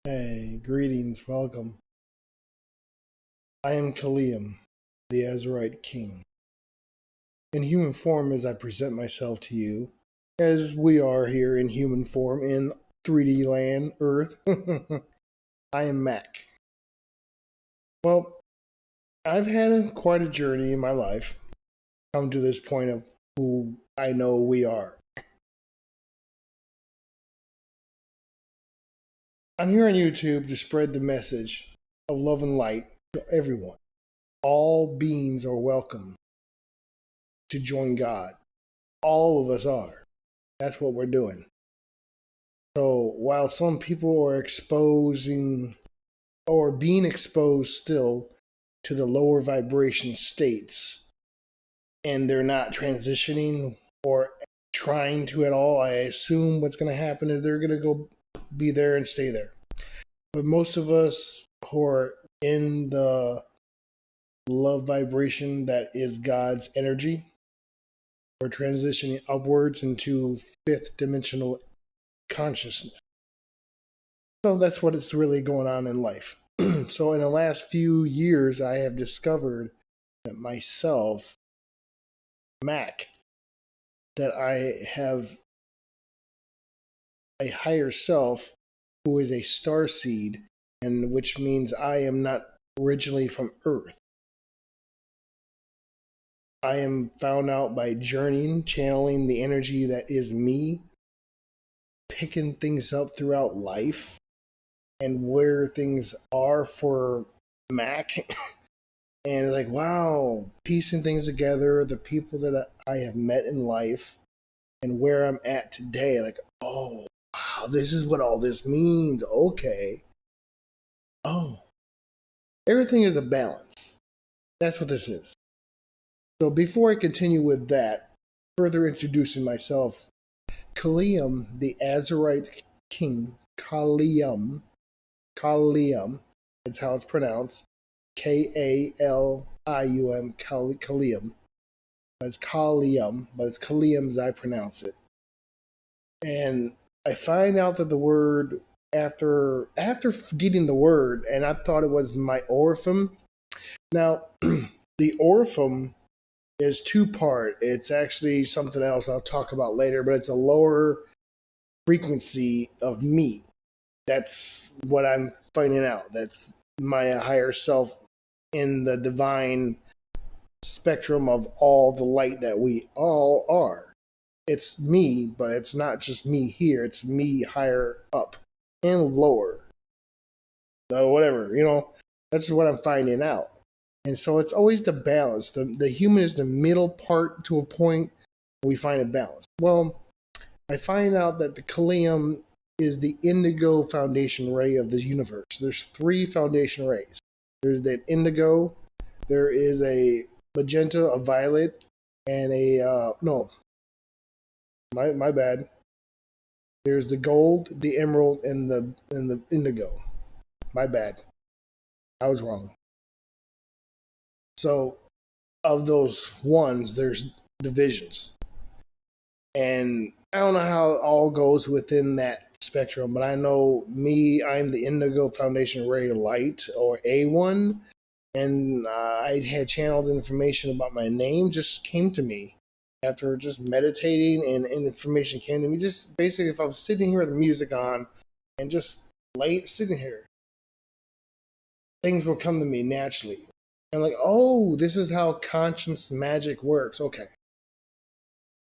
Hey, greetings, welcome. I am Kalium, the Azurite King. In human form, as I present myself to you, as we are here in human form in 3D land, Earth, I am Mac. Well, I've had quite a journey in my life, come to this point of who I know we are. I'm here on YouTube to spread the message of love and light to everyone. All beings are welcome to join God. All of us are. That's what we're doing. So while some people are exposing or being exposed still to the lower vibration states and they're not transitioning or trying to at all, I assume what's going to happen is they're going to go be there and stay there. But most of us who are in the love vibration that is God's energy, we're transitioning upwards into fifth dimensional consciousness. So that's what it's really going on in life. So in the last few years, I have discovered that myself, Mac, that I have a higher self who is a star seed, and which means I am not originally from Earth. I am found out by journeying, channeling the energy that is me, picking things up throughout life, and where things are for Mac. And like, wow, piecing things together, the people that I have met in life and where I'm at today, like, oh, wow, this is what all this means. Okay. Oh, everything is a balance. That's what this is. So before I continue with that, further introducing myself, Kalium, the Azurite King, Kalium, that's how it's pronounced, Kalium, Kalium. It's Kalium, but it's Kalium as I pronounce it. And I find out that the word after getting the word, and I thought it was my orphan. Now, the orphan is two part. It's actually something else I'll talk about later, but it's a lower frequency of me. That's what I'm finding out. That's my higher self in the divine spectrum of all the light that we all are. It's me, but it's not just me here, it's me higher up and lower. So whatever, that's what I'm finding out. And so it's always the balance. The human is the middle part to a point, we find a balance. Well, I find out that the Kalium is the indigo foundation ray of the universe. There's three foundation rays. There's that indigo, there is a magenta, a violet, and a no, my bad. There's the gold, the emerald, and the indigo. My bad. I was wrong. So of those ones, there's divisions. And I don't know how it all goes within that spectrum, but I know me, I'm the Indigo Foundation Ray Light, or A1, and I had channeled information about my name, just came to me after just meditating, and information came to me. Just basically, if I was sitting here with the music on and just late sitting here, things will come to me naturally. I'm like, oh, this is how conscience magic works. Okay.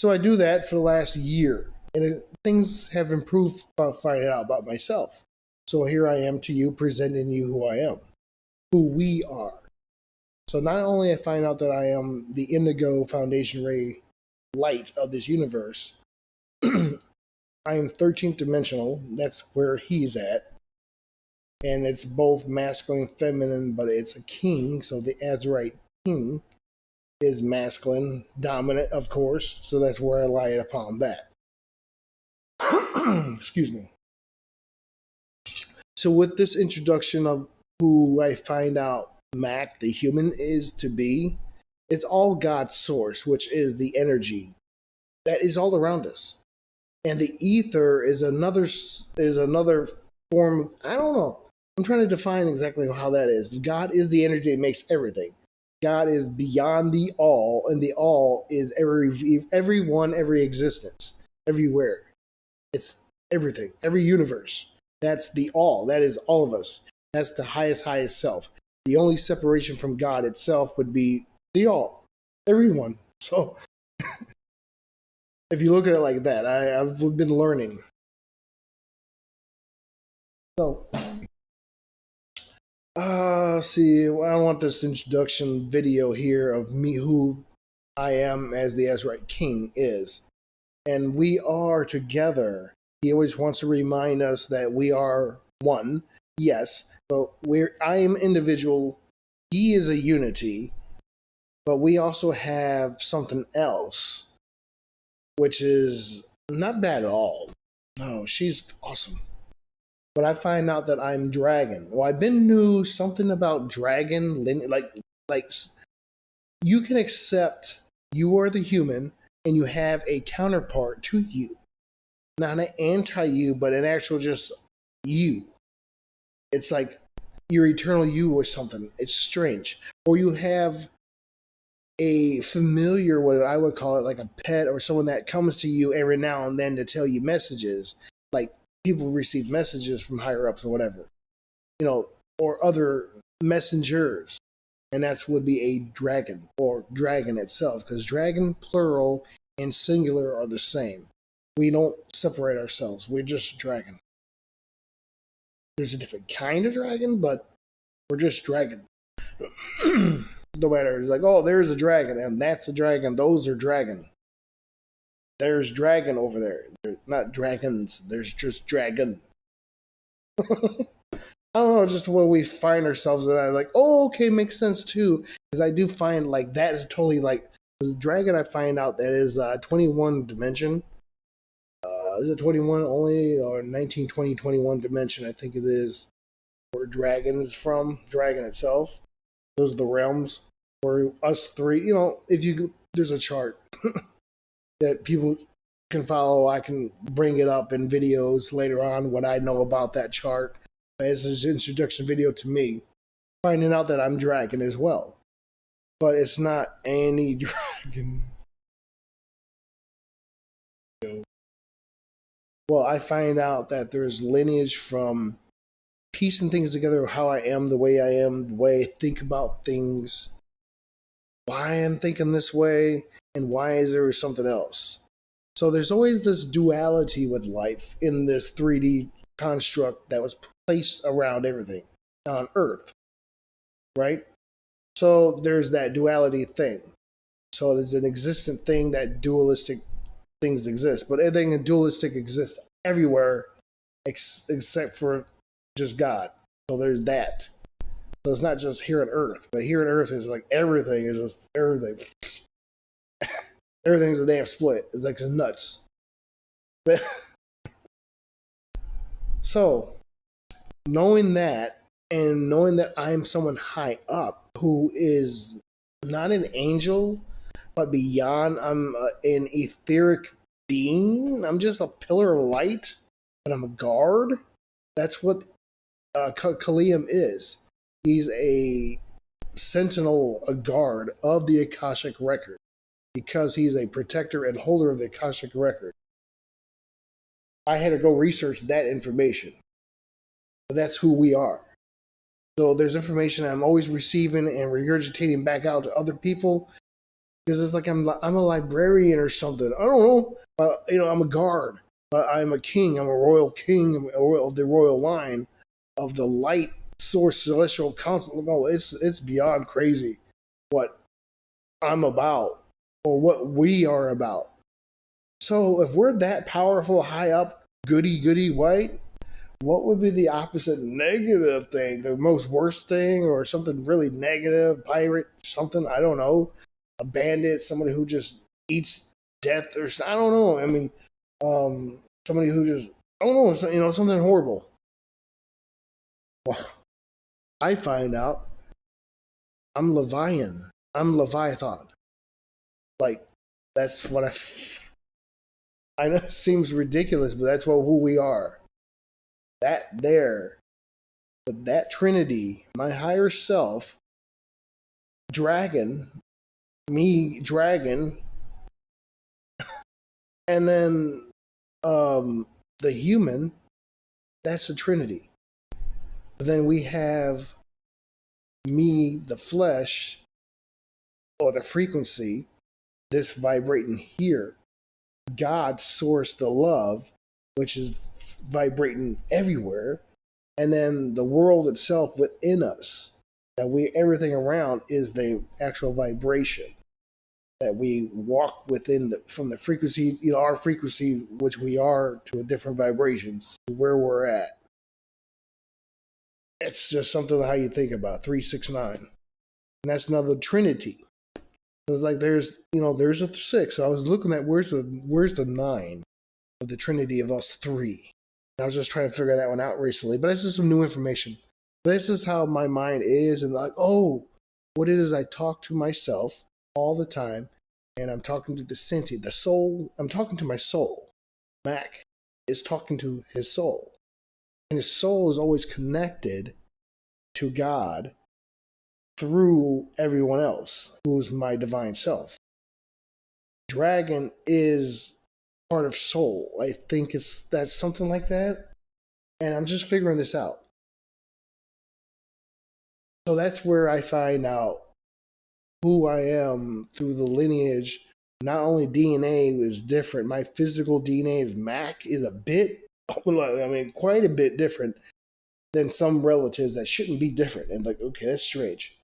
So I do that for the last year, and things have improved about finding out about myself. So here I am to you, presenting you who I am, who we are. So not only I find out that I am the Indigo Foundation Ray light of this universe, I am 13th dimensional. That's where he's at. And it's both masculine and feminine, but it's a king, so the Azurite king is masculine, dominant, of course, so that's where I lie upon that. Excuse me. So, with this introduction of who I find out Mac, the human, is to be, it's all God's source, which is the energy that is all around us. And the ether is another form. I don't know. I'm trying to define exactly how that is. God is the energy that makes everything. God is beyond the all, and the all is everyone, every existence, everywhere. It's everything, every universe. That's the all. That is all of us. That's the highest self. The only separation from God itself would be the all, everyone. So if you look at it like that, I've been learning. So, see, I don't want this introduction video here of me, who I am as the Azurite King is. And we are together. He always wants to remind us that we are one, yes, but I am individual, he is a unity, but we also have something else, which is not bad at all. No, she's awesome. But I find out that I'm dragon. Well, I've been knew something about dragon, like you can accept you are the human and you have a counterpart to you, not an anti you, but an actual just you. It's like your eternal you or something. It's strange. Or you have a familiar, what I would call it, like a pet or someone that comes to you every now and then to tell you messages. Like people receive messages from higher ups or whatever, or other messengers. And that would be a dragon or dragon itself, because dragon plural and singular are the same. We don't separate ourselves. We're just dragon. There's a different kind of dragon, but we're just dragon. No matter, it's like, oh, there's a dragon, and that's a dragon. Those are dragon. There's dragon over there. They're not dragons. There's just dragon. I don't know, just where we find ourselves, and I'm like, oh, okay, makes sense too. Because I do find like that is totally like the dragon. I find out that is 21 dimension. Is it 21 only, or 19, 20, 21 dimension? I think it is where dragon is from. Dragon itself. Those are the realms where us three. If you there's a chart that people can follow. I can bring it up in videos later on. What I know about that chart as his introduction video to me, finding out that I'm dragon as well. But it's not any dragon. Well, I find out that there's lineage from piecing things together, how I am the way I am, the way I think about things, why I'm thinking this way, and why is there something else. So there's always this duality with life in this 3D construct that was placed around everything on Earth, right? So there's that duality thing. So there's an existent thing that dualistic things exist, but everything dualistic exists everywhere except for just God. So there's that. So it's not just here on Earth, but here on Earth is like everything is just everything. Everything's a damn split. It's like nuts. So knowing that, and knowing that I'm someone high up who is not an angel, but beyond, I'm an etheric being. I'm just a pillar of light, but I'm a guard. That's what Kalium is. He's a sentinel, a guard of the Akashic record, because he's a protector and holder of the Akashic record. I had to go research that information. But that's who we are. So there's information I'm always receiving and regurgitating back out to other people, because it's like I'm a librarian or something. I don't know. I'm a guard, but I'm a king. I'm a royal king. I'm of the royal line of the light source celestial council. No, it's beyond crazy what I'm about, or what we are about. So if we're that powerful, high up, goody white, what would be the opposite negative thing? The most worst thing, or something really negative? Pirate, something, I don't know. A bandit, somebody who just eats death, or I don't know. I mean, somebody who just, I don't know, something horrible. Well, I find out I'm Leviathan. I'm Leviathan. Like, that's what I know it seems ridiculous, but that's who we are. that there, but that Trinity, my higher self, dragon, me, dragon, and then the human, that's a Trinity. But then we have me, the flesh, or the frequency, this vibrating here. God, source, the love, which is vibrating everywhere. And then the world itself within us, that we, everything around is the actual vibration that we walk within from the frequency, our frequency, which we are, to a different vibrations, to where we're at. It's just something how you think about 369, and that's another Trinity. So it's like there's a six. So I was looking at where's the nine of the Trinity of us three. And I was just trying to figure that one out recently, but this is some new information. This is how my mind is, and like, oh, what it is, I talk to myself all the time, and I'm talking to the sentient, the soul. I'm talking to my soul. Mac is talking to his soul, and his soul is always connected to God through everyone else who is my divine self. Dragon is part of soul. I think that's something like that, and I'm just figuring this out. So that's where I find out who I am through the lineage. Not only DNA is different, my physical DNA is Mac is a bit, quite a bit different than some relatives that shouldn't be different. And like, okay, that's strange.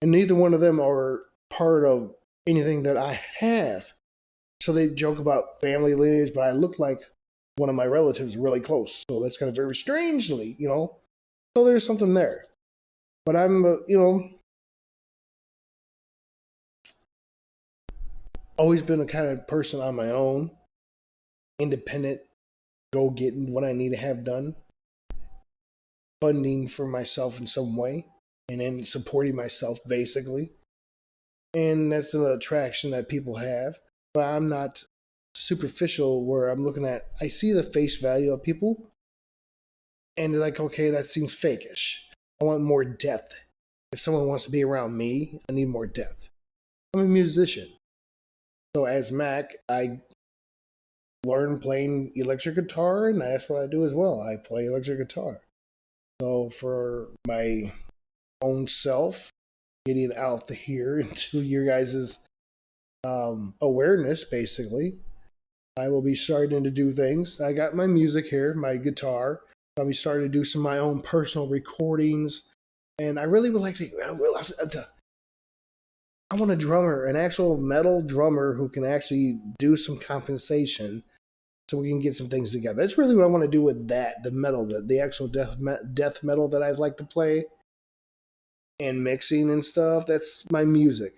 And neither one of them are part of anything that I have. So they joke about family lineage, but I look like one of my relatives really close. So that's kind of very strangely, So there's something there. But I'm, always been a kind of person on my own, independent, go getting what I need to have done, funding for myself in some way, and then supporting myself basically. And that's an attraction that people have. But I'm not superficial where I'm looking at, I see the face value of people, and they're like, okay, that seems fakish. I want more depth. If someone wants to be around me, I need more depth. I'm a musician. So as Mac, I learned playing electric guitar, and that's what I do as well. I play electric guitar. So for my own self, getting out here into your guys' awareness, basically, I will be starting to do things. I got my music here, my guitar. I'll be starting to do some of my own personal recordings, and I really would like to. I want a drummer, an actual metal drummer who can actually do some compensation so we can get some things together. That's really what I want to do with that, the metal, the actual death metal that I like to play and mixing and stuff. That's my music.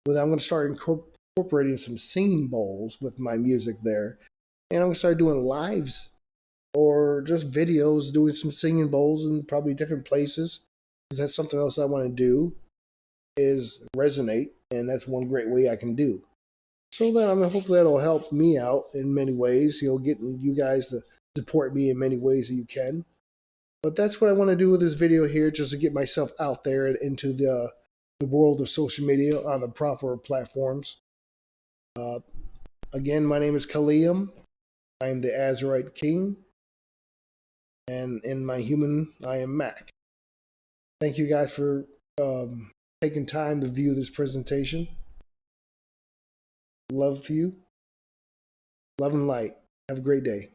But I'm going to start incorporating some singing bowls with my music there. And I'm going to start doing lives or just videos doing some singing bowls in probably different places. Because that's something else I want to do is resonate. And that's one great way I can do. So then hopefully that'll help me out in many ways. Getting you guys to support me in many ways that you can. But that's what I want to do with this video here, just to get myself out there and into the world of social media on the proper platforms. Again, my name is Kalium. I am the Azurite King. And in my human, I am Mac. Thank you guys for taking time to view this presentation. Love to you. Love and light. Have a great day.